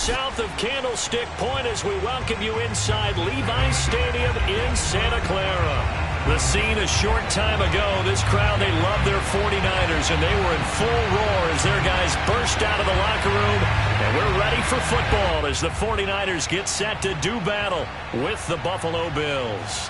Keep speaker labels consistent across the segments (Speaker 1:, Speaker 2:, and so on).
Speaker 1: south of Candlestick Point as we welcome you inside Levi's Stadium in Santa Clara. The scene a short time ago, this crowd, they love their 49ers, and they were in full roar as their guys burst out of the locker room. And we're ready for football as the 49ers get set to do battle with the Buffalo Bills.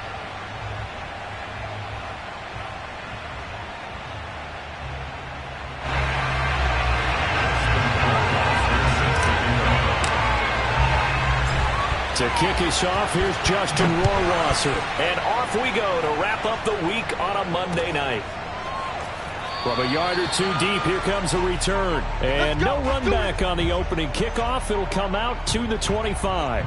Speaker 1: To kick us off, here's Justin Rohrwasser. And off we go to wrap up the week on a Monday night. From a yard or two deep, here comes a return. And no run back on the opening kickoff. It'll come out to the 25.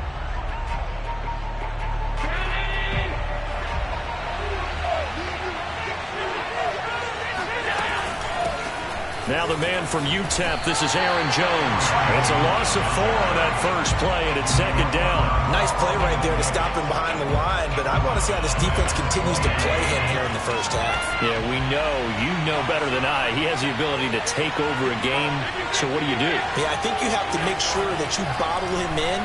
Speaker 1: Now the man from UTEP, this is Aaron Jones. It's a loss of 4 on that first play, and it's second down.
Speaker 2: Nice play right there to stop him behind the line, but I want to see how this defense continues to play him here in the first half.
Speaker 1: Yeah, we know, you know better than I, he has the ability to take over a game, so what do?
Speaker 2: Yeah, I think you have to make sure that you bottle him in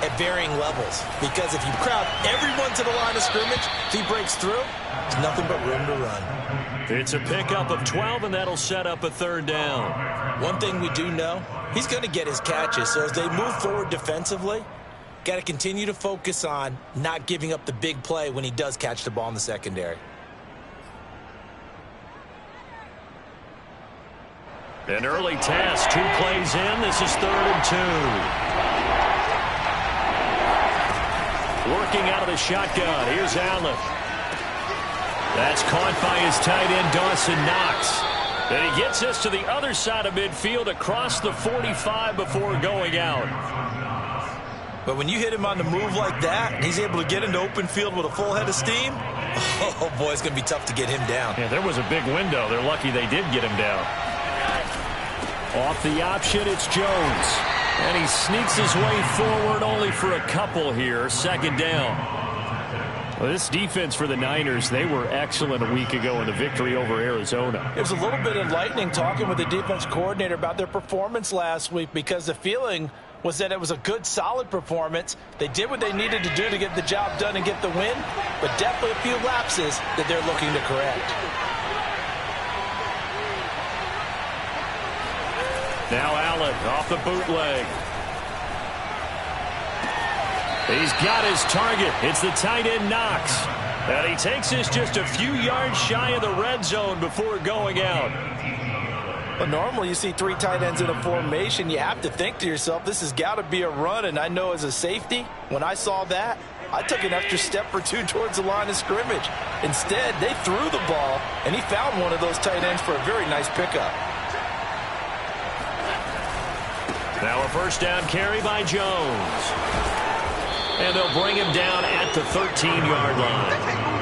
Speaker 2: at varying levels, because if you crowd everyone to the line of scrimmage, if he breaks through, there's nothing but room to run.
Speaker 1: It's a pickup of 12, and that'll set up a third down.
Speaker 2: One thing we do know, he's going to get his catches. So as they move forward defensively, got to continue to focus on not giving up the big play when he does catch the ball in the secondary.
Speaker 1: An early task, 2 plays in. This is 3rd and 2. Working out of the shotgun. Here's Allen. That's caught by his tight end, Dawson Knox. And he gets us to the other side of midfield across the 45 before going out.
Speaker 2: But when you hit him on the move like that, and he's able to get into open field with a full head of steam, oh boy, it's going to be tough to get him down.
Speaker 1: Yeah, there was a big window. They're lucky they did get him down. Off the option, it's Jones. And he sneaks his way forward only for a couple here. Second down. Well, this defense for the Niners, they were excellent a week ago in the victory over Arizona.
Speaker 3: It was a little bit enlightening talking with the defense coordinator about their performance last week, because the feeling was that it was a good, solid performance. They did what they needed to do to get the job done and get the win, but definitely a few lapses that they're looking to correct.
Speaker 1: Now Allen off the bootleg. He's got his target. It's the tight end Knox. And he takes us just a few yards shy of the red zone before going out.
Speaker 3: But normally you see 3 tight ends in a formation. You have to think to yourself, this has got to be a run. And I know as a safety, when I saw that, I took an extra step or 2 towards the line of scrimmage. Instead, they threw the ball, and he found one of those tight ends for a very nice pickup.
Speaker 1: Now a first down carry by Jones. And they'll bring him down at the 13-yard line.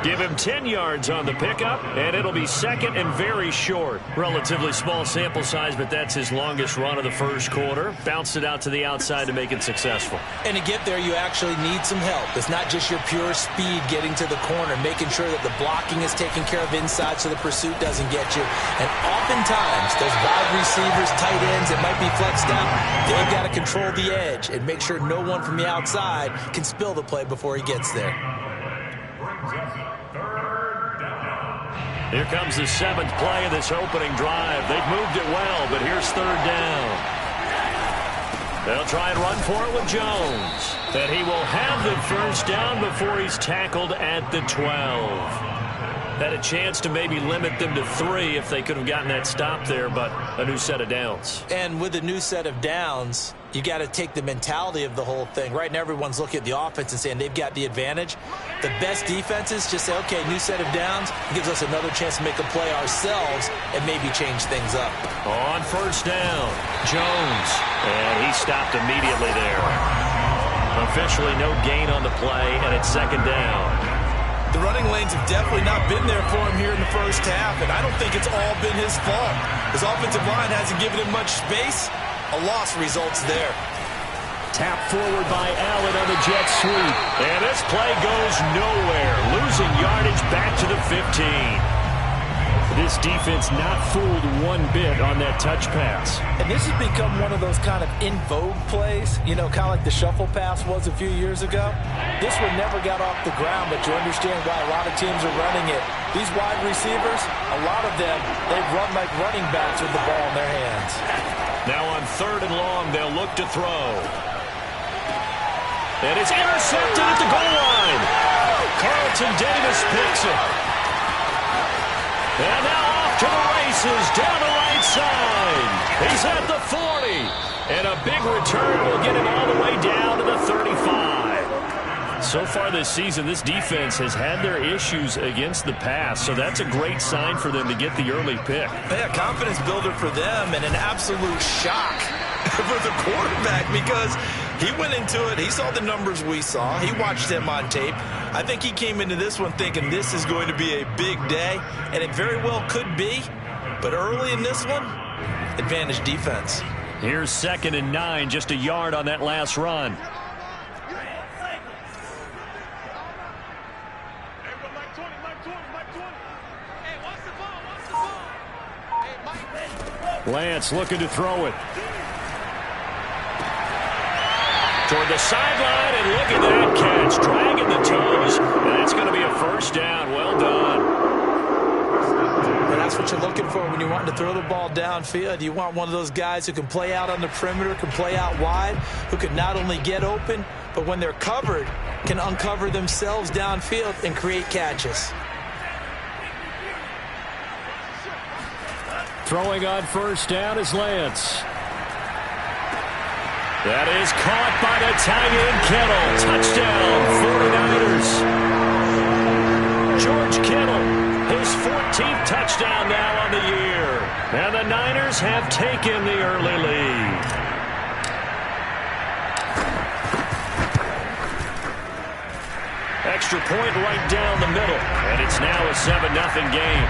Speaker 1: Give him 10 yards on the pickup, and it'll be second and very short. Relatively small sample size, but that's his longest run of the first quarter. Bounced it out to the outside to make it successful.
Speaker 2: And to get there, you actually need some help. It's not just your pure speed getting to the corner, making sure that the blocking is taken care of inside so the pursuit doesn't get you. And oftentimes, those wide receivers, tight ends that might be flexed out, they've got to control the edge and make sure no one from the outside can spill the play before he gets there.
Speaker 1: Here comes the 7th play of this opening drive. They've moved it well, but here's 3rd down. They'll try and run for it with Jones. And he will have the first down before he's tackled at the 12. Had a chance to maybe limit them to 3 if they could have gotten that stop there, but a new set of downs.
Speaker 2: And with a new set of downs, you got to take the mentality of the whole thing. Right now, everyone's looking at the offense and saying they've got the advantage. The best defenses just say, okay, new set of downs. It gives us another chance to make a play ourselves and maybe change things up.
Speaker 1: On first down, Jones. And he stopped immediately there. Officially no gain on the play, and it's second down.
Speaker 2: The running lanes have definitely not been there for him here in the first half, and I don't think it's all been his fault. His offensive line hasn't given him much space. A loss results there.
Speaker 1: Tap forward by Allen on the jet sweep. And this play goes nowhere. Losing yardage back to the 15. This defense not fooled one bit on that touch pass.
Speaker 3: And this has become one of those kind of in vogue plays, you know, kind of like the shuffle pass was a few years ago. This one never got off the ground, but you understand why a lot of teams are running it. These wide receivers, a lot of them, they run like running backs with the ball in their hands.
Speaker 1: Now on 3rd and long, they'll look to throw. And it's intercepted at the goal line. Carlton Davis picks it. And now off to the races, down the right side. He's at the 40. And a big return will get him all the way down to the 35. So far this season, this defense has had their issues against the pass, so that's a great sign for them to get the early pick.
Speaker 3: Yeah, confidence builder for them and an absolute shock for the quarterback because he went into it. He saw the numbers we saw. He watched them on tape. I think he came into this one thinking this is going to be a big day, and it very well could be. But early in this one, advantage defense.
Speaker 1: Here's 2nd and 9, just a yard on that last run. Lance looking to throw it. Toward the sideline, and look at that catch. Dragging the toes, and that's going to be a first down. Well done.
Speaker 3: And that's what you're looking for when you want to throw the ball downfield. You want one of those guys who can play out on the perimeter, can play out wide, who can not only get open, but when they're covered, can uncover themselves downfield and create catches.
Speaker 1: Throwing on first down is Lance. That is caught by the tight end, Kittle. Touchdown, 49ers. George Kittle, his 14th touchdown now on the year. And the Niners have taken the early lead. Extra point right down the middle. And it's now a 7-0 game.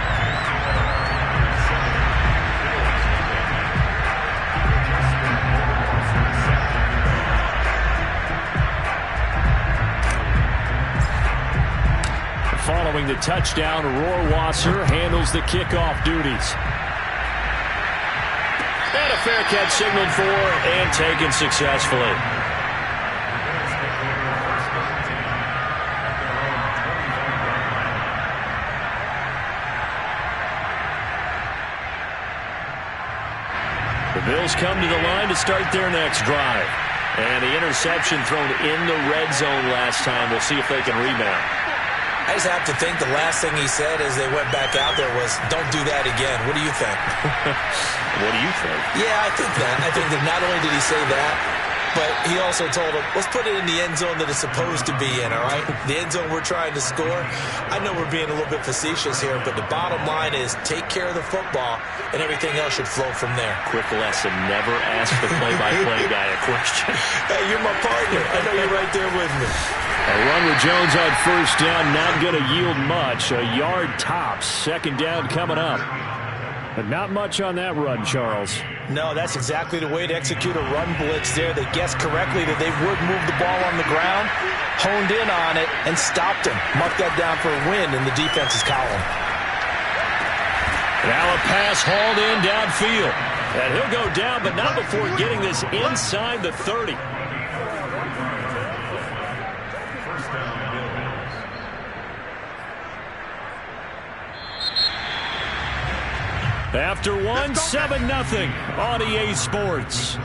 Speaker 1: Following the touchdown, Rohrwasser handles the kickoff duties. And a fair catch signaled for and taken successfully. The Bills come to the line to start their next drive. And the interception thrown in the red zone last time. We'll see if they can rebound.
Speaker 2: I just have to think the last thing he said as they went back out there was, don't do that again. What do you think?
Speaker 1: What do you think?
Speaker 2: Yeah, I think that. I think that not only did he say that, but he also told him, let's put it in the end zone that it's supposed to be in, all right? The end zone we're trying to score. I know we're being a little bit facetious here, but the bottom line is take care of the football, and everything else should flow from there.
Speaker 1: Quick lesson, never ask the play-by-play guy a question.
Speaker 2: Hey, you're my partner. I know you're right there with me.
Speaker 1: A run with Jones on first down, not going to yield much. A yard tops. 2nd down coming up. But not much on that run, Charles.
Speaker 3: No, that's exactly the way to execute a run blitz there. They guessed correctly that they would move the ball on the ground, honed in on it, and stopped him. Marked that down for a win in the defense's column.
Speaker 1: Now a pass hauled in downfield. And he'll go down, but not before getting this inside the 30. After one, 7-0 on EA Sports.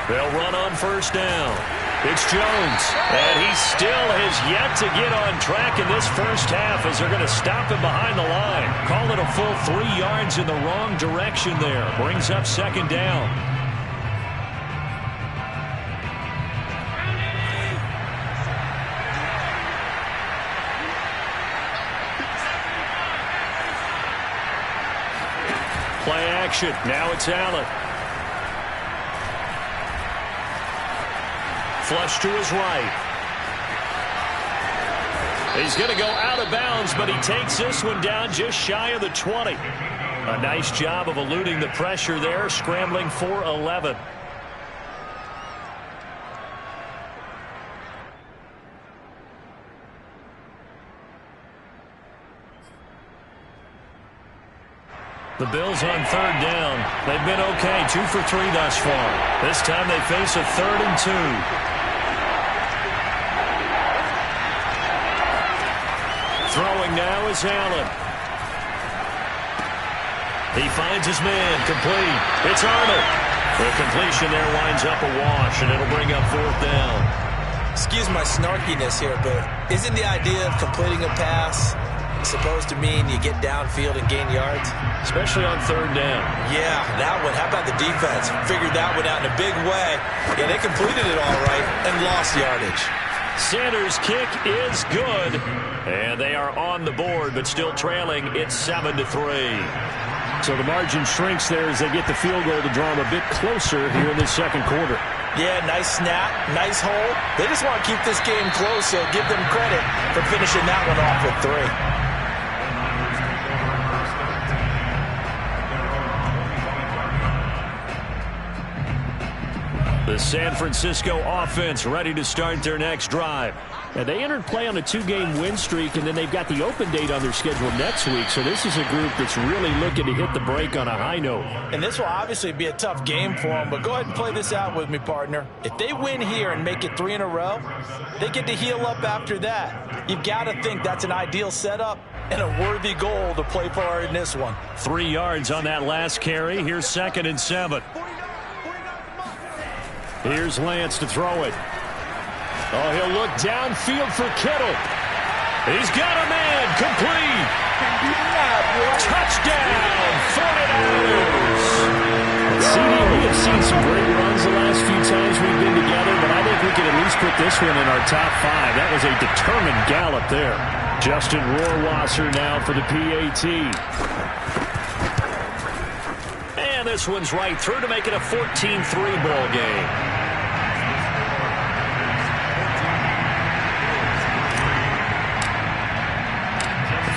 Speaker 1: They'll run on first down. It's Jones, and he still has yet to get on track in this first half as they're going to stop him behind the line. Call it a full 3 yards in the wrong direction there. Brings up 2nd down. Play action. Now it's Allen. Flush to his right. He's going to go out of bounds, but he takes this one down just shy of the 20. A nice job of eluding the pressure there, scrambling for 11. The Bills on third down. They've been okay, 2 for 3 thus far. This time they face a 3rd and 2. Throwing now is Allen. He finds his man, complete. It's Arnold. The completion there winds up a wash, and it'll bring up 4th down.
Speaker 2: Excuse my snarkiness here, but isn't the idea of completing a pass supposed to mean you get downfield and gain yards?
Speaker 1: Especially on 3rd down.
Speaker 2: Yeah, that one. How about the defense? Figured that one out in a big way. Yeah, they completed it all right and lost yardage.
Speaker 1: Sanders' kick is good. And they are on the board, but still trailing. It's 7-3. So the margin shrinks there as they get the field goal to draw them a bit closer here in this second quarter.
Speaker 2: Yeah, nice snap, nice hold. They just want to keep this game close, so give them credit for finishing that one off with 3.
Speaker 1: The San Francisco offense ready to start their next drive. And they entered play on a 2-game win streak, and then they've got the open date on their schedule next week. So this is a group that's really looking to hit the break on a high note.
Speaker 3: And this will obviously be a tough game for them, but go ahead and play this out with me, partner. If they win here and make it 3 in a row, they get to heal up after that. You've got to think that's an ideal setup and a worthy goal to play for in this one.
Speaker 1: 3 yards on that last carry. Here's 2nd and 7. Here's Lance to throw it. Oh, he'll look downfield for Kittle. He's got a man. Complete. Touchdown, 49ers. CD, we have seen some great runs the last few times we've been together, but I think we can at least put this one in our top 5. That was a determined gallop there. Justin Rohrwasser now for the PAT. And this one's right through to make it a 14-3 ball game.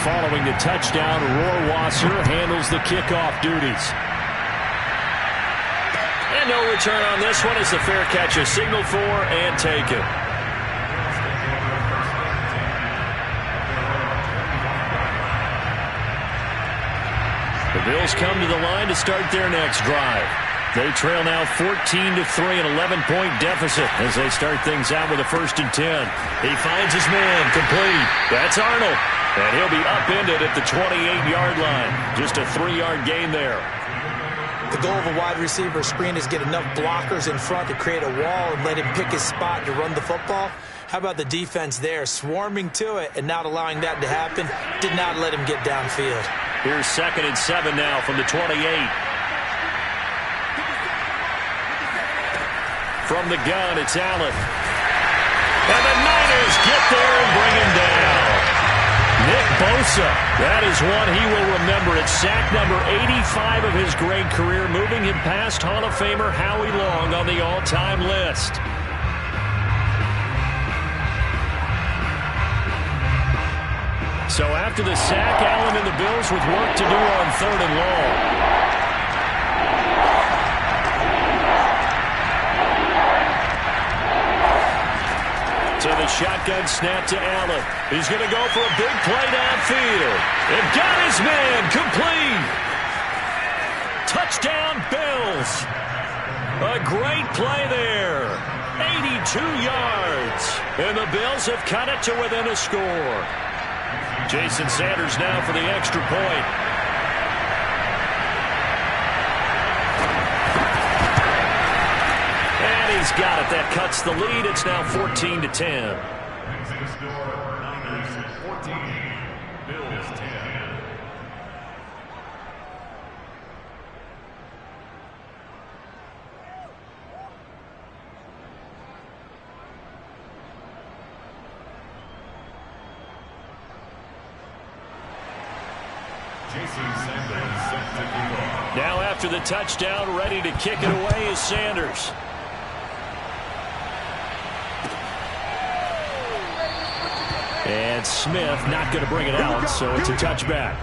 Speaker 1: Following the touchdown, Rohrwasser handles the kickoff duties. And no return on this one as the fair catch is signaled for and taken. The Bills come to the line to start their next drive. They trail now 14-3, an 11-point deficit as they start things out with a 1st and 10. He finds his man, complete. That's Arnold. And he'll be upended at the 28-yard line. Just a 3-yard gain there.
Speaker 2: The goal of a wide receiver screen is get enough blockers in front to create a wall and let him pick his spot to run the football. How about the defense there, swarming to it and not allowing that to happen? Did not let him get downfield.
Speaker 1: Here's 2nd and 7 now from the 28. From the gun, it's Allen. And the Niners get there and bring him down. Nick Bosa, that is one he will remember. It's sack number 85 of his great career, moving him past Hall of Famer Howie Long on the all-time list. So after the sack, Allen and the Bills with work to do on 3rd and long. So the shotgun snap to Allen. He's going to go for a big play downfield. And got his man complete. Touchdown, Bills. A great play there. 82 yards. And the Bills have cut it to within a score. Jason Sanders now for the extra point. He's got it. That cuts the lead. It's now 14-10. Now after the touchdown, ready to kick it away is Sanders. And Smith not going to bring it out, so it's a touchback.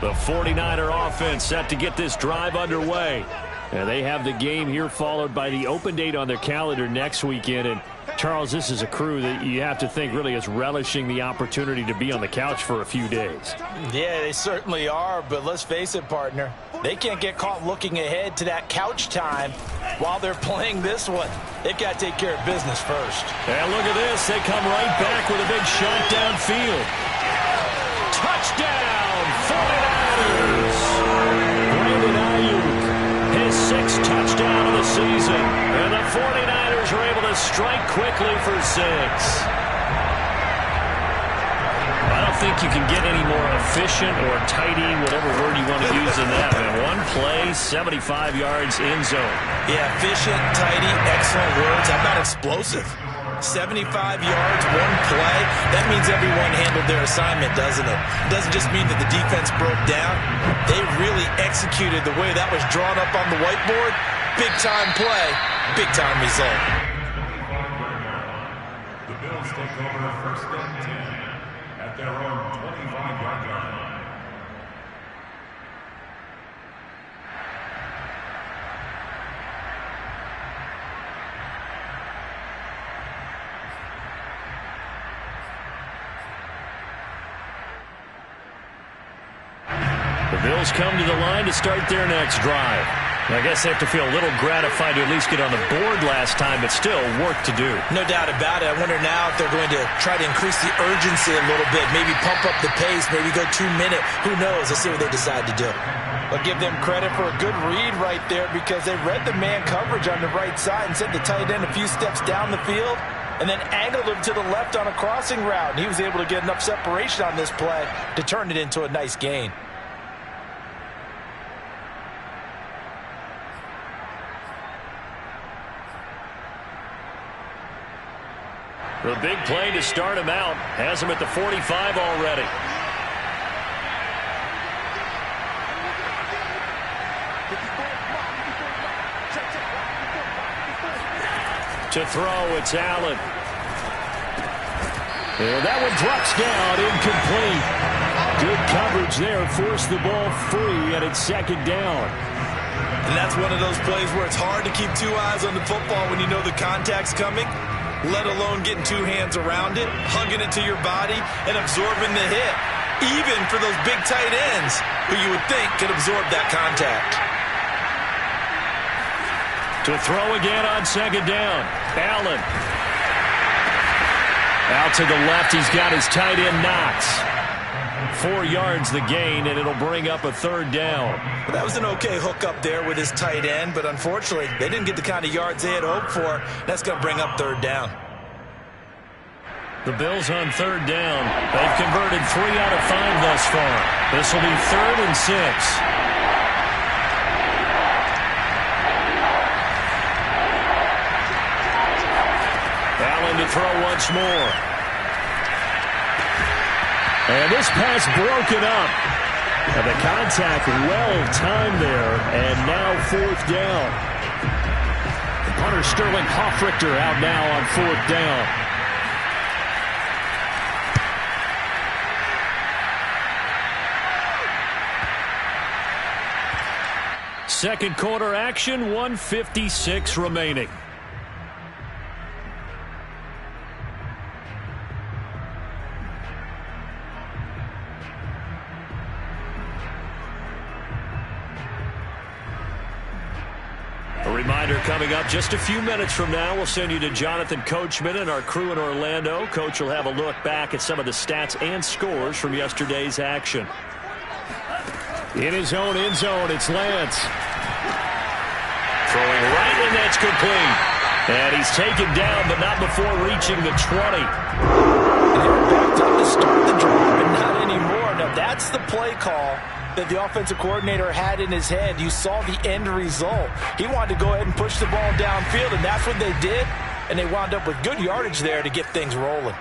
Speaker 1: The 49er offense set to get this drive underway. And they have the game here followed by the open date on their calendar next weekend. And Charles, this is a crew that you have to think really is relishing the opportunity to be on the couch for a few days.
Speaker 3: Yeah, they certainly are, but let's face it, partner. They can't get caught looking ahead to that couch time while they're playing this one. They've got to take care of business first.
Speaker 1: And look at this. They come right back with a big shot downfield. Touchdown, 49ers! Brandon Ayuk, his 6th touchdown of the season. And the 49ers are able to strike quickly for 6. I don't think you can get any more efficient or tidy, whatever word you want to use in that. Man, one play, 75 yards in zone.
Speaker 3: Yeah, efficient, tidy, excellent words. How about explosive? 75 yards, one play. That means everyone handled their assignment, doesn't it? It doesn't just mean that the defense broke down. They really executed the way that was drawn up on the whiteboard. Big-time play, big-time result.
Speaker 4: The Bills take over first and 10 at their own 25-yard line.
Speaker 1: The Bills come to the line to start their next drive. I guess they have to feel a little gratified to at least get on the board last time, but still work to do.
Speaker 3: No doubt about it. I wonder now if they're going to try to increase the urgency a little bit, maybe pump up the pace, maybe go 2-minute. Who knows? Let's see what they decide to do. I'll give them credit for a good read right there because they read the man coverage on the right side and sent the tight end a few steps down the field and then angled him to the left on a crossing route. And he was able to get enough separation on this play to turn it into a nice gain.
Speaker 1: The big play to start him out has him at the 45 already. To throw, it's Allen. And that one drops down, incomplete. Good coverage there, forced the ball free, and it's 2nd down.
Speaker 3: And that's one of those plays where it's hard to keep 2 eyes on the football when you know the contact's coming, let alone getting 2 hands around it, hugging it to your body, and absorbing the hit. Even for those big tight ends who you would think could absorb that contact.
Speaker 1: To throw again on 2nd down. Allen. Out to the left, he's got his tight end Knox. 4 yards the gain, and it'll bring up a 3rd down.
Speaker 3: Well, that was an okay hook up there with his tight end, but unfortunately, they didn't get the kind of yards they had hoped for. That's going to bring up 3rd down.
Speaker 1: The Bills on 3rd down. They've converted 3 out of 5 thus far. This will be 3rd and 6. Allen to throw once more. And this pass broken up. And the contact well timed there. And now 4th down. Punter Sterling Hoffrichter out now on 4th down. Second quarter action, 1:56 remaining. A reminder coming up just a few minutes from now, we'll send you to Jonathan Coachman and our crew in Orlando. Coach will have a look back at some of the stats and scores from yesterday's action. In his own end zone, it's Lance. Throwing right, and that's complete. And he's taken down, but not before reaching the 20.
Speaker 3: And they were backed up to start the drive, but not anymore. Now, that's the play call that the offensive coordinator had in his head. You saw the end result. He wanted to go ahead and push the ball downfield, and that's what they did. And they wound up with good yardage there to get things rolling.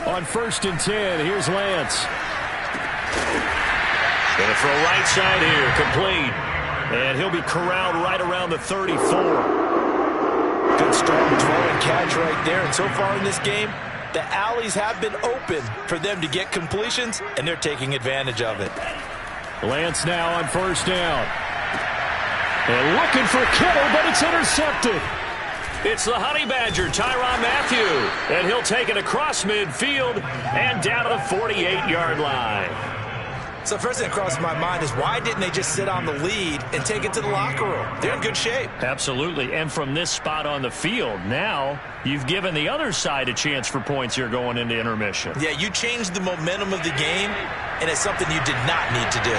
Speaker 1: On 1st and 10, here's Lance. Going to throw right side here, complete. And he'll be corralled right around the 34.
Speaker 3: Good strong throw and catch right there. And so far in this game, The alleys have been open for them to get completions, and they're taking advantage of it.
Speaker 1: Lance now on first down. And looking for Kittle, but it's intercepted. It's the Honey Badger, Tyrann Mathieu. And he'll take it across midfield and down to the 48-yard line.
Speaker 2: So first thing that crossed my mind is why didn't they just sit on the lead and take it to the locker room? They're in good shape.
Speaker 1: Absolutely. And from this spot on the field, now you've given the other side a chance for points here going into intermission.
Speaker 2: Yeah, you changed the momentum of the game, and it's something you did not need to do.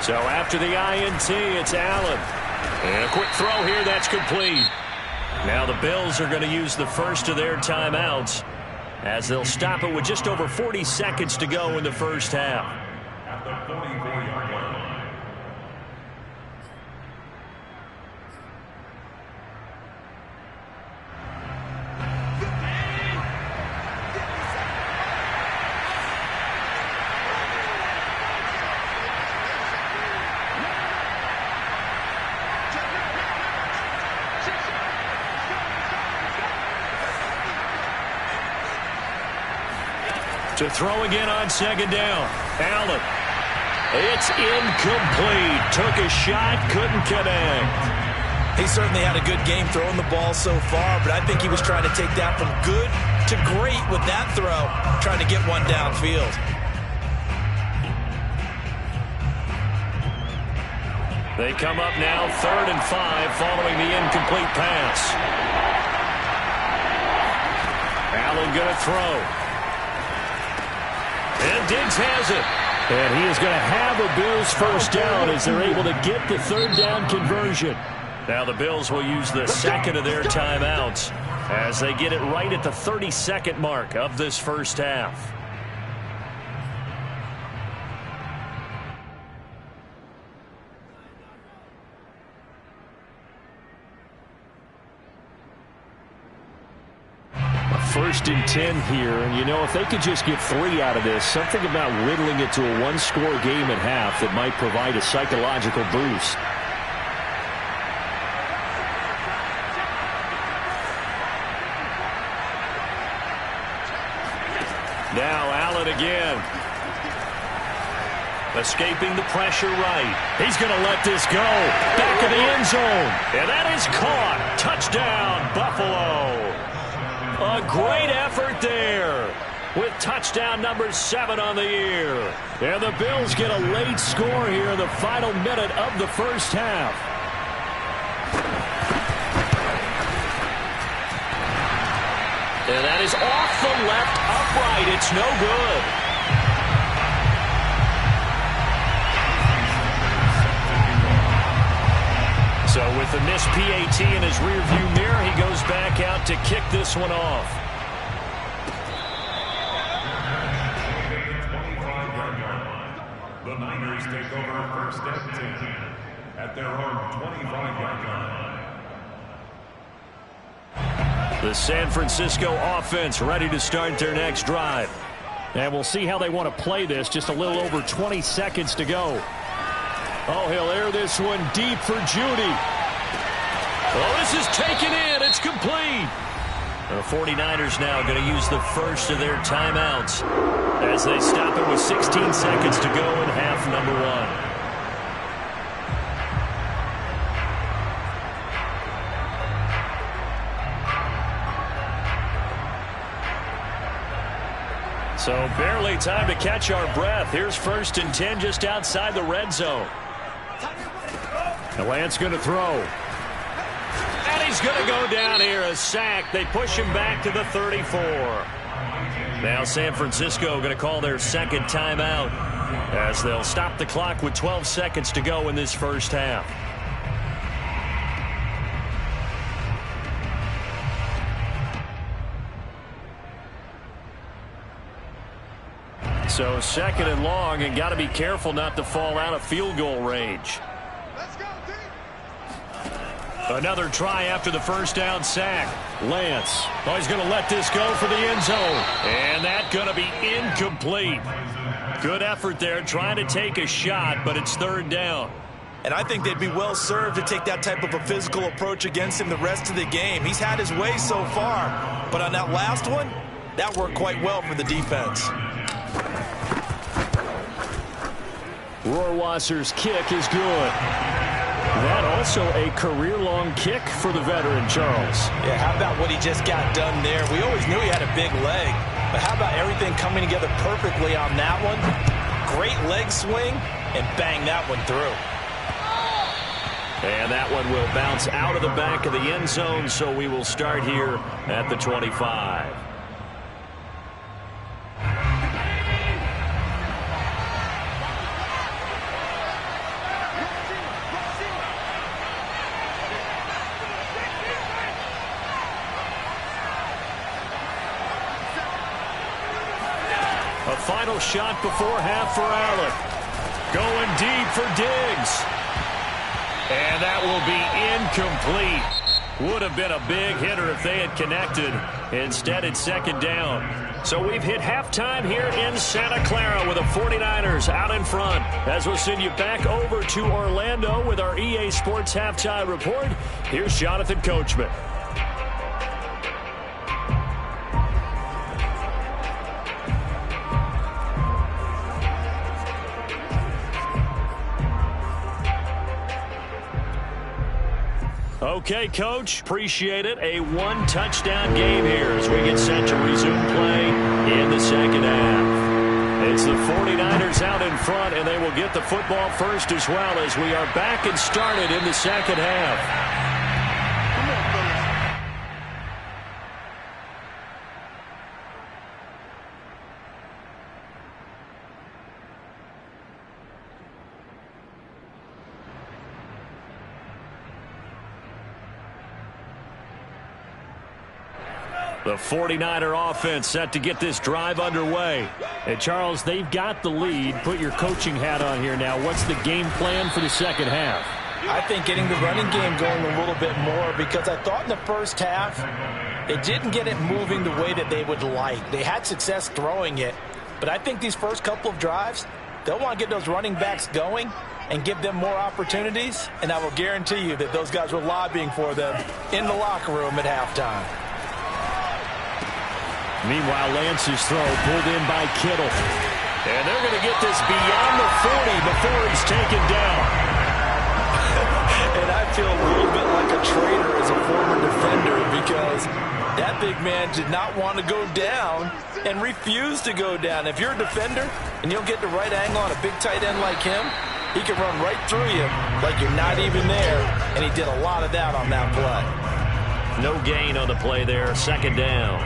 Speaker 1: So after the INT, it's Allen. And a quick throw here, that's complete. Now the Bills are going to use the first of their timeouts as they'll stop it with just over 40 seconds to go in the first half.
Speaker 4: At the 44-yard line.
Speaker 1: To throw again on second down. Allen. It's incomplete. Took a shot, couldn't connect.
Speaker 2: He certainly had a good game throwing the ball so far, but I think he was trying to take that from good to great with that throw, trying to get one downfield.
Speaker 1: They come up now 3rd and 5 following the incomplete pass. Allen going to throw. And Diggs has it. And he is going to have a Bills first down as they're able to get the third down conversion. Now the Bills will use the second of their timeouts as they get it right at the 30-second mark of this first half. First and 10 here, and you know, if they could just get 3 out of this, something about whittling it to a one-score game at half that might provide a psychological boost. Now Allen again. Escaping the pressure right. He's going to let this go. Back of the end zone. And that is caught. Touchdown, Buffalo. A great effort there with touchdown number 7 on the year. And the Bills get a late score here in the final minute of the first half. And that is off the left upright. It's no good. So with the missed PAT in his rearview mirror, he goes back out to kick this one off.
Speaker 4: 25-yard line. The Niners take over first and 10 at their own 25-yard line.
Speaker 1: The San Francisco offense ready to start their next drive. And we'll see how they want to play this. Just a little over 20 seconds to go. Oh, he'll air this one deep for Judy. Oh, this is taken in. It's complete. The 49ers now going to use the first of their timeouts as they stop it with 16 seconds to go in half number 1. So barely time to catch our breath. Here's 1st and 10 just outside the red zone. And Lance going to throw. And he's going to go down here, a sack. They push him back to the 34. Now San Francisco going to call their second timeout as they'll stop the clock with 12 seconds to go in this first half. So 2nd and long, and got to be careful not to fall out of field goal range. Another try after the first down sack. Lance. Oh, he's going to let this go for the end zone. And that's going to be incomplete. Good effort there, trying to take a shot, but it's third down.
Speaker 3: And I think they'd be well served to take that type of a physical approach against him the rest of the game. He's had his way so far, but on that last one, that worked quite well for the defense.
Speaker 1: Rohrwasser's kick is good. That also a career-long kick for the veteran, Charles.
Speaker 3: Yeah, how about what he just got done there? We always knew he had a big leg, but how about everything coming together perfectly on that one? Great leg swing, and bang that one through.
Speaker 1: And that one will bounce out of the back of the end zone, so we will start here at the 25. A final shot before half for Allen. Going deep for Diggs. And that will be incomplete. Would have been a big hitter if they had connected. Instead, it's second down. So we've hit halftime here in Santa Clara with the 49ers out in front. As we'll send you back over to Orlando with our EA Sports Halftime Report, here's Jonathan Coachman. Okay, Coach, appreciate it. A one-touchdown game here as we get set to resume play in the second half. It's the 49ers out in front, and they will get the football first as well as we are back and started in the second half. The 49er offense set to get this drive underway. And, Charles, they've got the lead. Put your coaching hat on here now. What's the game plan for the second half?
Speaker 3: I think getting the running game going a little bit more, because I thought in the first half they didn't get it moving the way that they would like. They had success throwing it, but I think these first couple of drives, they'll want to get those running backs going and give them more opportunities, and I will guarantee you that those guys were lobbying for them in the locker room at halftime.
Speaker 1: Meanwhile, Lance's throw pulled in by Kittle. And they're going to get this beyond the 40 before he's taken down.
Speaker 3: And I feel a little bit like a traitor as a former defender, because that big man did not want to go down and refused to go down. If you're a defender and you'll get the right angle on a big tight end like him, he can run right through you like you're not even there. And he did a lot of that on that play.
Speaker 1: No gain on the play there. Second down.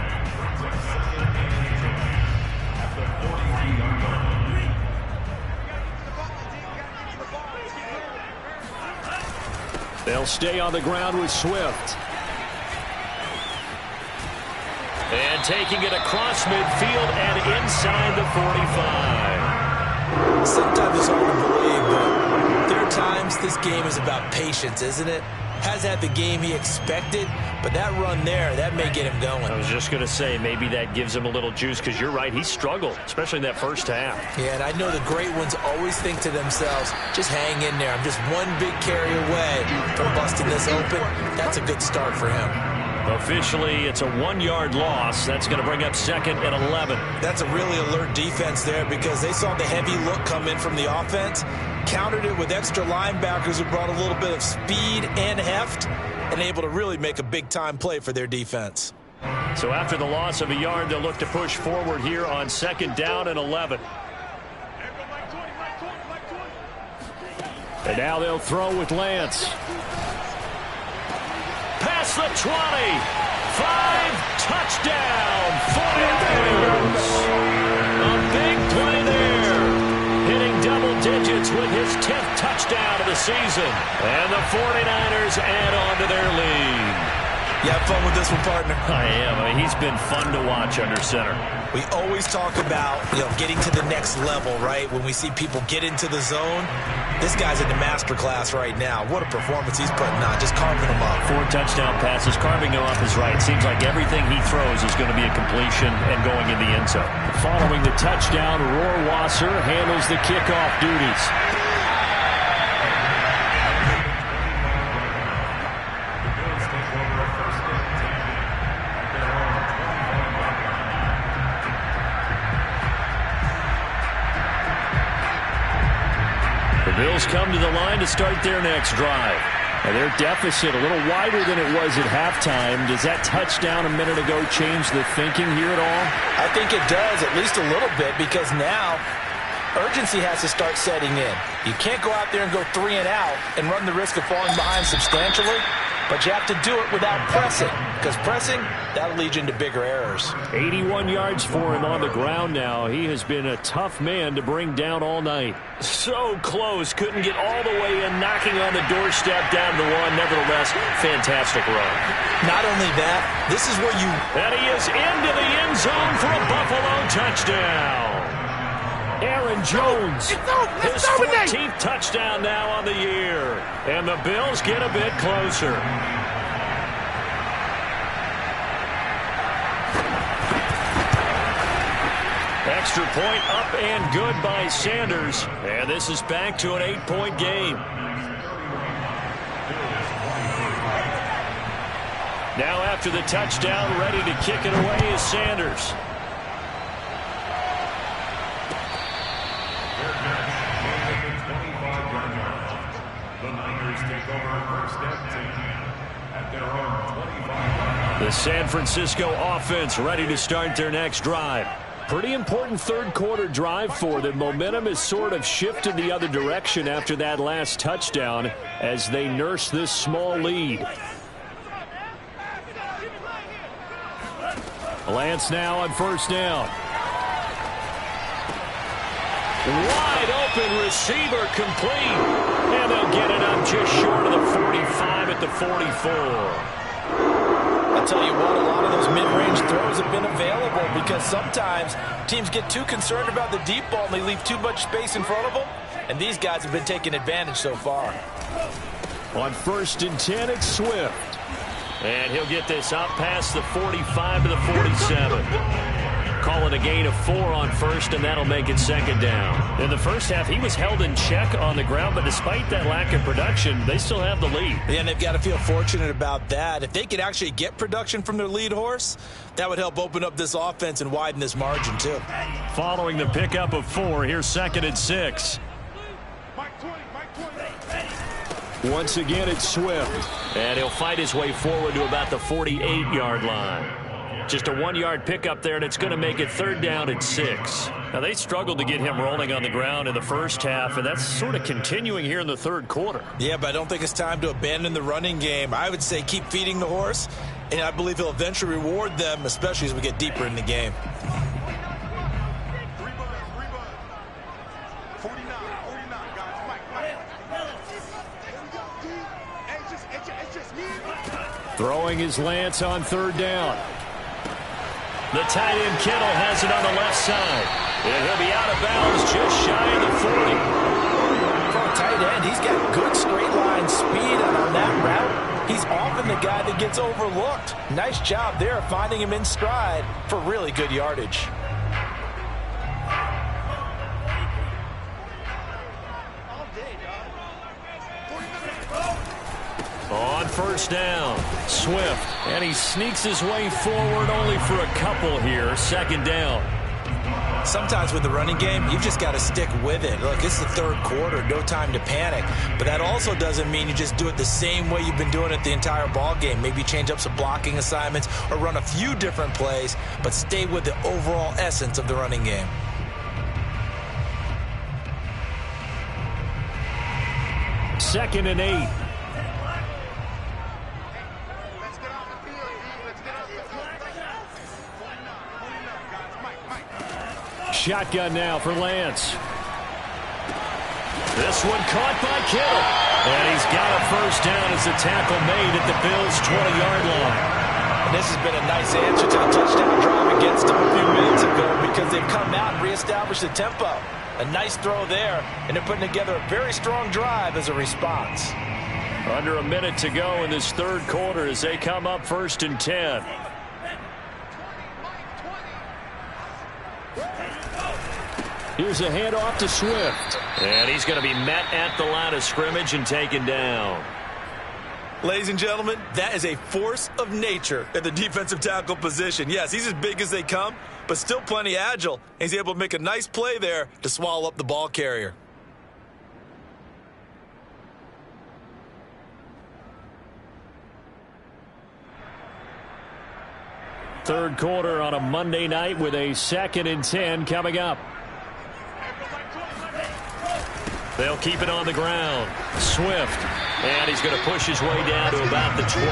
Speaker 1: They'll stay on the ground with Swift. And taking it across midfield and inside the 45.
Speaker 3: Sometimes it's hard to believe, but there are times this game is about patience, isn't it? Has had the game he expected, but that run there, that may get him going.
Speaker 1: I was just going to say, maybe that gives him a little juice, because you're right, he struggled, especially in that first half.
Speaker 3: Yeah, and I know the great ones always think to themselves, just hang in there. I'm just one big carry away from busting this open. That's a good start for him.
Speaker 1: Officially, it's a 1-yard loss. That's going to bring up second and 11.
Speaker 3: That's a really alert defense there, because they saw the heavy look come in from the offense, countered it with extra linebackers who brought a little bit of speed and heft, and able to really make a big-time play for their defense.
Speaker 1: So after the loss of a yard, they'll look to push forward here on second down and 11. And now they'll throw with Lance. Past the 20. 5, touchdown, 49ers. A big play there. Hitting double digits with his 10th touchdown of the season. And the 49ers add on to their lead.
Speaker 2: You have fun with this one, partner?
Speaker 1: I am. I mean, he's been fun to watch under center.
Speaker 2: We always talk about, getting to the next level, right? When we see people get into the zone, this guy's in the master class right now. What a performance he's putting on, just carving them up.
Speaker 1: 4 touchdown passes. Carving them up is right. Seems like everything he throws is going to be a completion and going in the end zone. Following the touchdown, Rohrwasser handles the kickoff duties. Bills come to the line to start their next drive. And their deficit a little wider than it was at halftime. Does that touchdown a minute ago change the thinking here at all?
Speaker 3: I think it does, at least a little bit, because now urgency has to start setting in. You can't go out there and go 3 and out and run the risk of falling behind substantially, but you have to do it without pressing, because pressing, that'll lead you into bigger errors.
Speaker 1: 81 yards for him on the ground now. He has been a tough man to bring down all night. So close, couldn't get all the way in, knocking on the doorstep down to 1. Nevertheless, fantastic run.
Speaker 2: Not only that, this is where you...
Speaker 1: And he is into the end zone for a Buffalo touchdown. Aaron Jones, his 14th touchdown now on the year. And the Bills get a bit closer. Extra point up and good by Sanders. And this is back to an 8-point game. Now after the touchdown, ready to kick it away is Sanders. The San Francisco offense ready to start their next drive. Pretty important third quarter drive for them. Momentum has sort of shifted the other direction after that last touchdown as they nurse this small lead. Lance now on first down. Wide open receiver complete. And they'll get it up just short of the 45 at the 44.
Speaker 3: I'll tell you what, a lot of those mid-range throws have been available because sometimes teams get too concerned about the deep ball and they leave too much space in front of them. And these guys have been taking advantage so far.
Speaker 1: On 1st and 10, it's Swift. And he'll get this up past the 45 to the 47. Calling a gain of 4 on first, and that'll make it second down. In the first half, he was held in check on the ground, but despite that lack of production, they still have the lead.
Speaker 2: Yeah, and they've got to feel fortunate about that. If they could actually get production from their lead horse, that would help open up this offense and widen this margin, too.
Speaker 1: Following the pickup of 4, here's 2nd and 6. Once again, it's Swift. And he'll fight his way forward to about the 48-yard line. Just a 1-yard pickup there, and it's going to make it 3rd down and 6. Now, they struggled to get him rolling on the ground in the first half, and that's sort of continuing here in the third quarter.
Speaker 2: Yeah, but I don't think it's time to abandon the running game. I would say keep feeding the horse, and I believe he'll eventually reward them, especially as we get deeper in the game.
Speaker 1: Throwing his Lance on 3rd down. The tight end Kittle has it on the left side. And he'll be out of bounds just shy of the 40.
Speaker 3: For a tight end, he's got good straight line speed, and on that route, he's often the guy that gets overlooked. Nice job there of finding him in stride for really good yardage.
Speaker 1: On 1st down, Swift, and he sneaks his way forward only for a couple here. 2nd down.
Speaker 2: Sometimes with the running game, you've just got to stick with it. Look, it's the third quarter, no time to panic. But that also doesn't mean you just do it the same way you've been doing it the entire ball game. Maybe change up some blocking assignments or run a few different plays, but stay with the overall essence of the running game.
Speaker 1: Second and 8. Shotgun now for Lance. This one caught by Kittle. And he's got a first down as the tackle made at the Bills' 20-yard line.
Speaker 3: And this has been a nice answer to the touchdown drive against them a few minutes ago because they've come out and reestablished the tempo. A nice throw there, and they're putting together a very strong drive as a response.
Speaker 1: Under a minute to go in this third quarter as they come up 1st and 10. Here's a handoff to Swift. And he's going to be met at the line of scrimmage and taken down.
Speaker 3: Ladies and gentlemen, that is a force of nature at the defensive tackle position. Yes, he's as big as they come, but still plenty agile. He's able to make a nice play there to swallow up the ball carrier.
Speaker 1: Third quarter on a Monday night with a 2nd and 10 coming up. They'll keep it on the ground. Swift. And he's going to push his way down to about the 12.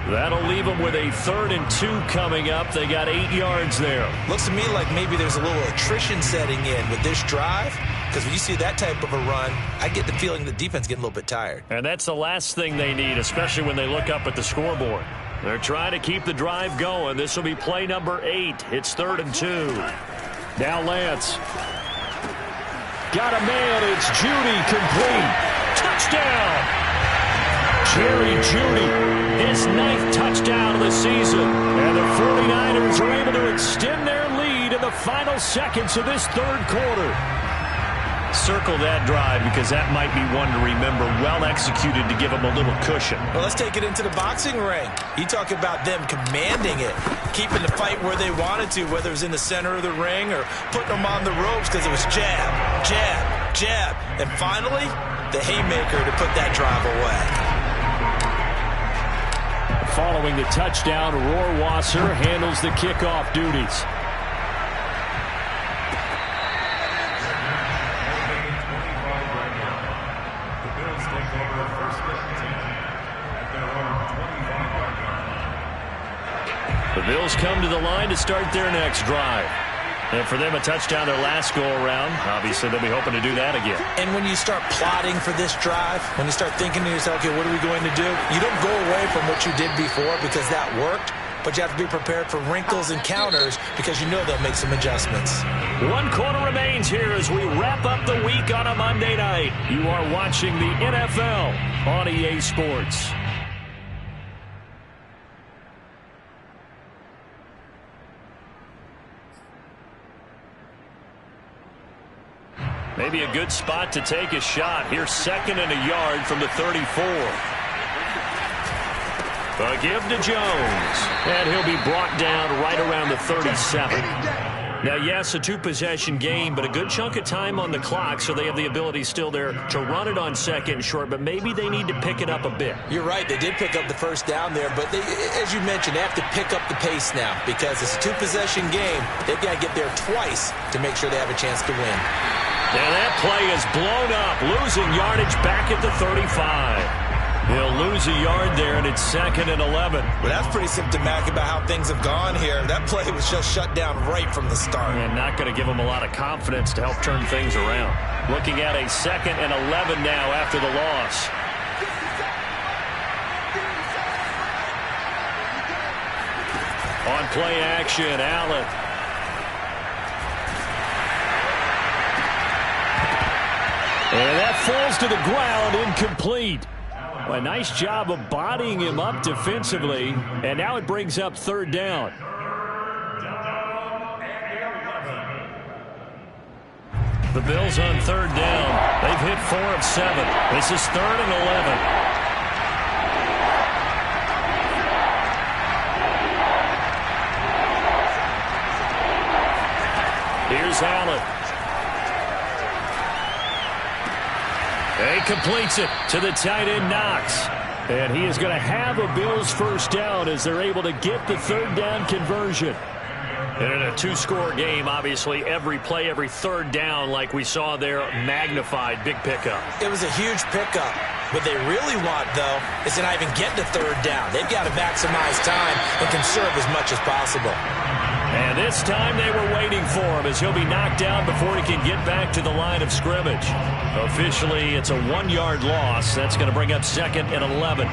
Speaker 1: That'll leave him with a 3rd and 2 coming up. They got 8 yards there.
Speaker 3: Looks to me like maybe there's a little attrition setting in with this drive. Because when you see that type of a run, I get the feeling the defense getting a little bit tired.
Speaker 1: And that's the last thing they need, especially when they look up at the scoreboard. They're trying to keep the drive going. This will be play number 8. It's 3rd and 2. Now Lance. Got a man. It's Jeudy complete. Touchdown. Jerry Jeudy, his 9th touchdown of the season. And the 49ers are able to extend their lead in the final seconds of this third quarter. Circle that drive because that might be one to remember. Well executed to give them a little cushion.
Speaker 3: Well, let's take it into the boxing ring. You talk about them commanding it, keeping the fight where they wanted to, whether it was in the center of the ring or putting them on the ropes because it was jab, jab, jab. And finally, the haymaker to put that drive away.
Speaker 1: Following the touchdown, Rohrwasser handles the kickoff duties. The Bills come to the line to start their next drive. And for them, a touchdown their last go-around. Obviously, they'll be hoping to do that again.
Speaker 3: And when you start plotting for this drive, when you start thinking to yourself, okay, what are we going to do? You don't go away from what you did before because that worked, but you have to be prepared for wrinkles and counters because you know they'll make some adjustments.
Speaker 1: 1 quarter remains here as we wrap up the week on a Monday night. You are watching the NFL on EA Sports. Maybe a good spot to take a shot. Here's 2nd and a yard from the 34. A give to Jones. And he'll be brought down right around the 37. Now, yes, a 2-possession game, but a good chunk of time on the clock, so they have the ability still there to run it on 2nd and short, but maybe they need to pick it up a bit.
Speaker 3: You're right. They did pick up the first down there, but they, as you mentioned, they have to pick up the pace now because it's a 2-possession game. They've got to get there twice to make sure they have a chance to win.
Speaker 1: And that play is blown up, losing yardage back at the 35. He'll lose a yard there, and it's 2nd and 11.
Speaker 3: Well, that's pretty symptomatic about how things have gone here. That play was just shut down right from the start.
Speaker 1: And not going to give him a lot of confidence to help turn things around. Looking at a 2nd and 11 now after the loss. On play action, Allen. And that falls to the ground, incomplete. A nice job of bodying him up defensively, and now it brings up 3rd down. The Bills on 3rd down. They've hit 4 of 7. This is 3rd and 11. Here's Allen. He completes it to the tight end, Knox. And he is going to have a Bills first down as they're able to get the 3rd down conversion. And in a two-score game, obviously, every play, every third down, like we saw there, magnified. Big pickup.
Speaker 2: It was a huge pickup. What they really want, though, is to not even get to third down. They've got to maximize time and conserve as much as possible.
Speaker 1: And this time they were waiting for him as he'll be knocked down before he can get back to the line of scrimmage. Officially, it's a 1-yard loss. That's going to bring up 2nd and 11.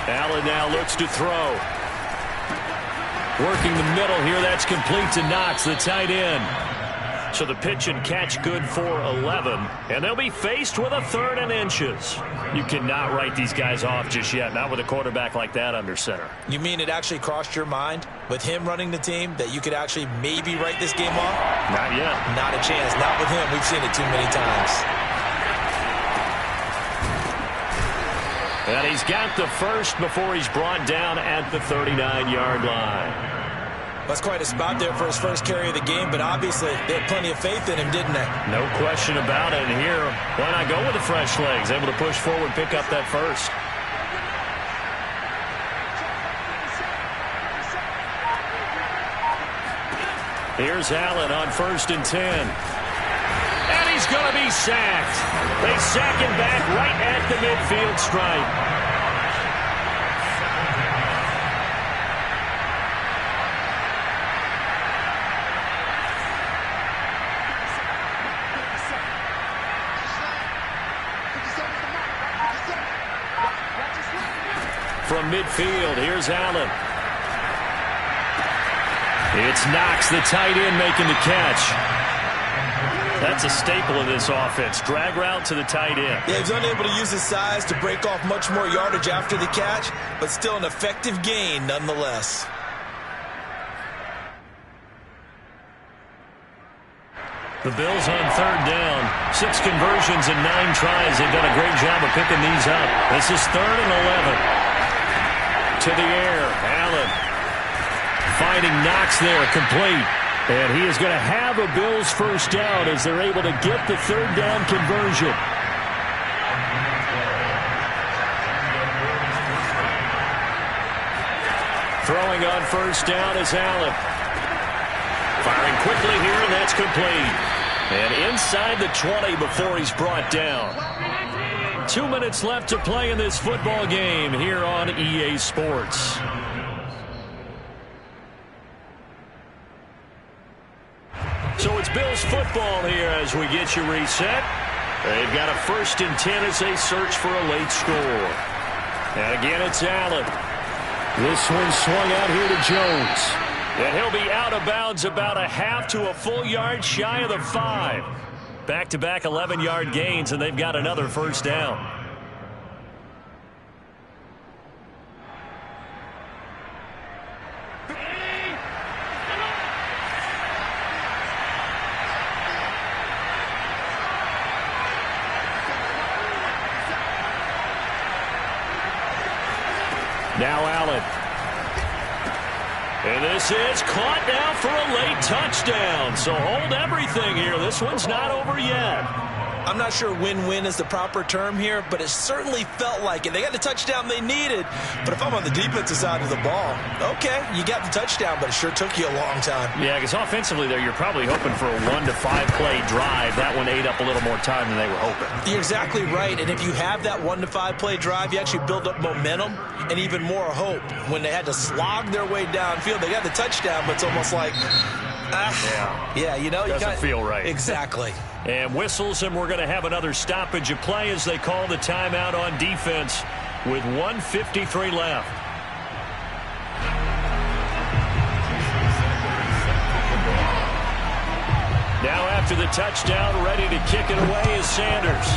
Speaker 1: Allen now looks to throw. Working the middle here. That's complete to Knox, the tight end. So the pitch and catch good for 11. And they'll be faced with a 3rd and inches. You cannot write these guys off just yet. Not with a quarterback like that under center.
Speaker 2: You mean it actually crossed your mind with him running the team that you could actually maybe write this game off?
Speaker 1: Not yet.
Speaker 2: Not a chance. Not with him. We've seen it too many times.
Speaker 1: And he's got the first before he's brought down at the 39-yard line.
Speaker 2: That's quite a spot there for his first carry of the game, but obviously they had plenty of faith in him, didn't they?
Speaker 1: No question about it. And here, why not go with the fresh legs? Able to push forward, pick up that first. Here's Allen on 1st and 10. And he's going to be sacked. They sack him back right at the midfield stripe. From midfield, here's Allen. It's Knox, the tight end, making the catch. That's a staple of this offense. Drag route to the tight end.
Speaker 2: Yeah, he's unable to use his size to break off much more yardage after the catch, but still an effective gain nonetheless.
Speaker 1: The Bills on 3rd down. 6 conversions and 9 tries. They've done a great job of picking these up. This is 3rd and 11. To the air, Allen finding Knox there, complete. And he is going to have a Bills first down as they're able to get the 3rd down conversion. Throwing on 1st down is Allen. Firing quickly here, and that's complete. And inside the 20 before he's brought down. 2 minutes left to play in this football game here on EA Sports. So it's Bills football here as we get you reset. They've got a 1st and 10 as they search for a late score. And again, it's Allen. This one swung out here to Jones. And he'll be out of bounds about a half to a full yard shy of the 5. Back-to-back 11-yard gains, and they've got another first down. Now Allen. And this is caught now for a late touchdown. So hold everything here. This one's not over yet.
Speaker 2: I'm not sure win-win is the proper term here, but it certainly felt like it. They got the touchdown they needed. But if I'm on the defensive side of the ball, okay, you got the touchdown, but it sure took you a long time.
Speaker 1: Yeah, because offensively there, you're probably hoping for a 1 to 5 play drive. That one ate up a little more time than they were hoping.
Speaker 2: You're exactly right. And if you have that 1 to 5 play drive, you actually build up momentum and even more hope. When they had to slog their way downfield, they got the touchdown, but it's almost like, yeah, you know,
Speaker 1: doesn't feel right.
Speaker 2: Exactly.
Speaker 1: And whistles, and we're going to have another stoppage of play as they call the timeout on defense with 1:53 left. Now after the touchdown, ready to kick it away is Sanders.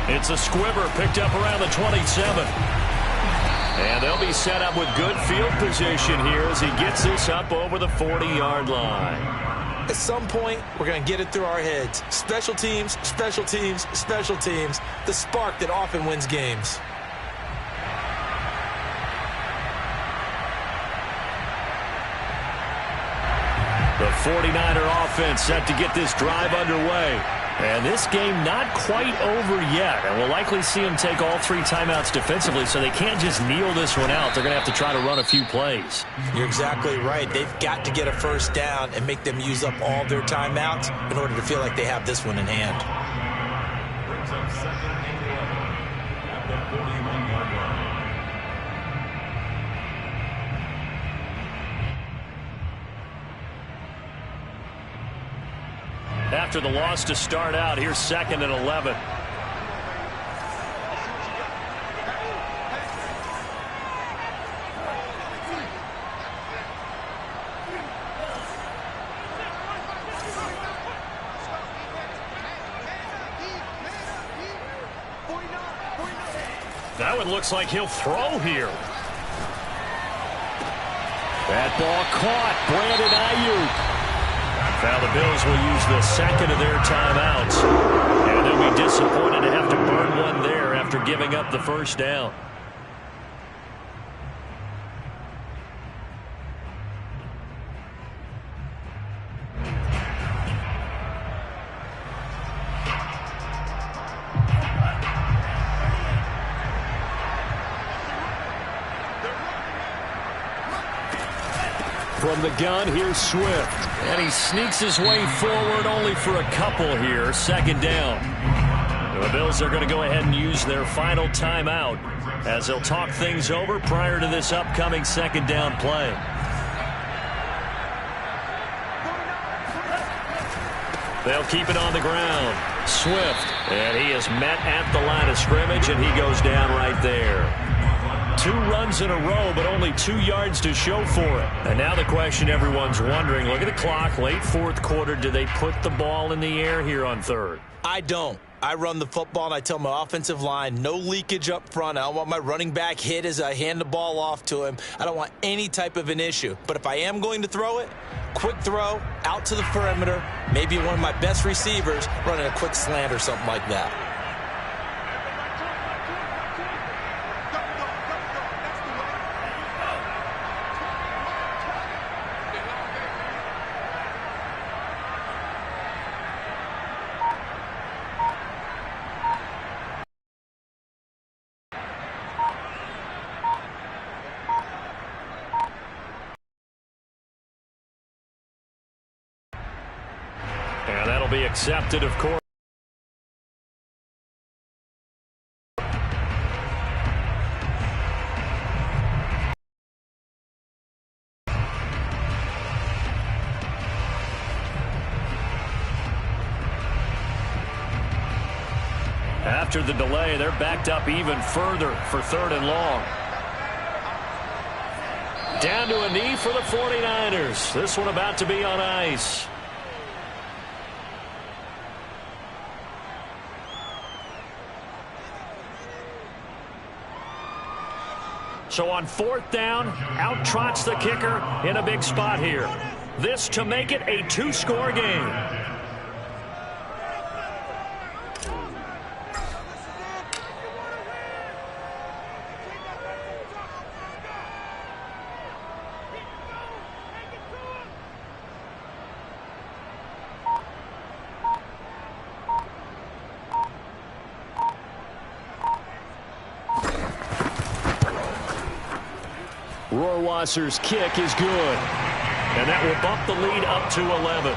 Speaker 1: It's a squibber picked up around the 27. And they'll be set up with good field position here as he gets this up over the 40-yard line.
Speaker 2: At some point, we're going to get it through our heads. Special teams, special teams, special teams. The spark that often wins games.
Speaker 1: The 49er offense set to get this drive underway. And this game not quite over yet. And we'll likely see them take all 3 timeouts defensively, so they can't just kneel this one out. They're going to have to try to run a few plays.
Speaker 2: You're exactly right. They've got to get a first down and make them use up all their timeouts in order to feel like they have this one in hand.
Speaker 4: Brings up second and 11 at the 41-yard line.
Speaker 1: After the loss to start out, here's second and 11. That one looks like he'll throw here. That ball caught. Brandon Ayuk. Now the Bills will use the second of their timeouts. And they'll be disappointed to have to burn one there after giving up the first down. From the gun, here's Swift. And he sneaks his way forward only for a couple here. Second down. The Bills are going to go ahead and use their final timeout as they'll talk things over prior to this upcoming second down play. They'll keep it on the ground. Swift. And he is met at the line of scrimmage, and he goes down right there. 2 runs in a row, but only 2 yards to show for it. And now the question everyone's wondering, look at the clock, late fourth quarter, do they put the ball in the air here on third?
Speaker 2: I don't. I run the football, and I tell my offensive line, no leakage up front. I don't want my running back hit as I hand the ball off to him. I don't want any type of an issue. But if I am going to throw it, quick throw, out to the perimeter, maybe one of my best receivers running a quick slant or something like that.
Speaker 1: And that'll be accepted, of course. After the delay, they're backed up even further for third and long. Down to a knee for the 49ers. This one about to be on ice. So on fourth down, out trots the kicker in a big spot here. This to make it a 2-score game. Rohrwasser's kick is good. And that will bump the lead up to 11.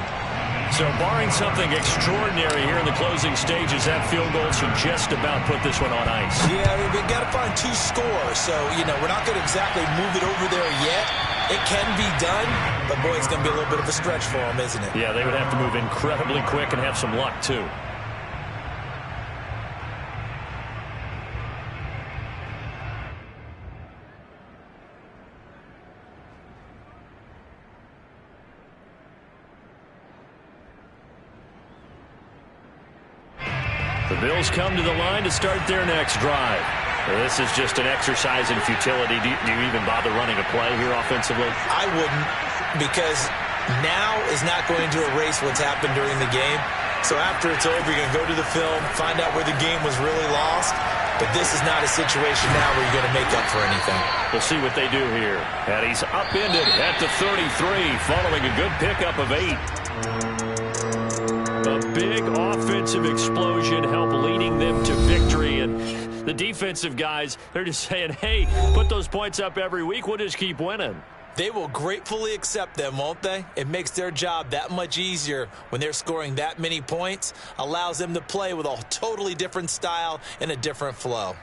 Speaker 1: So barring something extraordinary here in the closing stages, that field goal should just about put this one on ice.
Speaker 2: Yeah, we've got to find 2 scores. So, we're not going to exactly move it over there yet. It can be done, but boy, it's going to be a little bit of a stretch for them, isn't it?
Speaker 1: Yeah, they would have to move incredibly quick and have some luck, too. The Bills come to the line to start their next drive. This is just an exercise in futility. Do you even bother running a play here offensively?
Speaker 2: I wouldn't, because now is not going to erase what's happened during the game. So after it's over, you're going to go to the film, find out where the game was really lost. But this is not a situation now where you're going to make up for anything.
Speaker 1: We'll see what they do here. And he's upended at the 33, following a good pickup of 8. A big offensive explosion helped leading them to victory. And the defensive guys, they're just saying, hey, put those points up every week. We'll just keep winning.
Speaker 2: They will gratefully accept them, won't they? It makes their job that much easier when they're scoring that many points. Allows them to play with a totally different style and a different flow.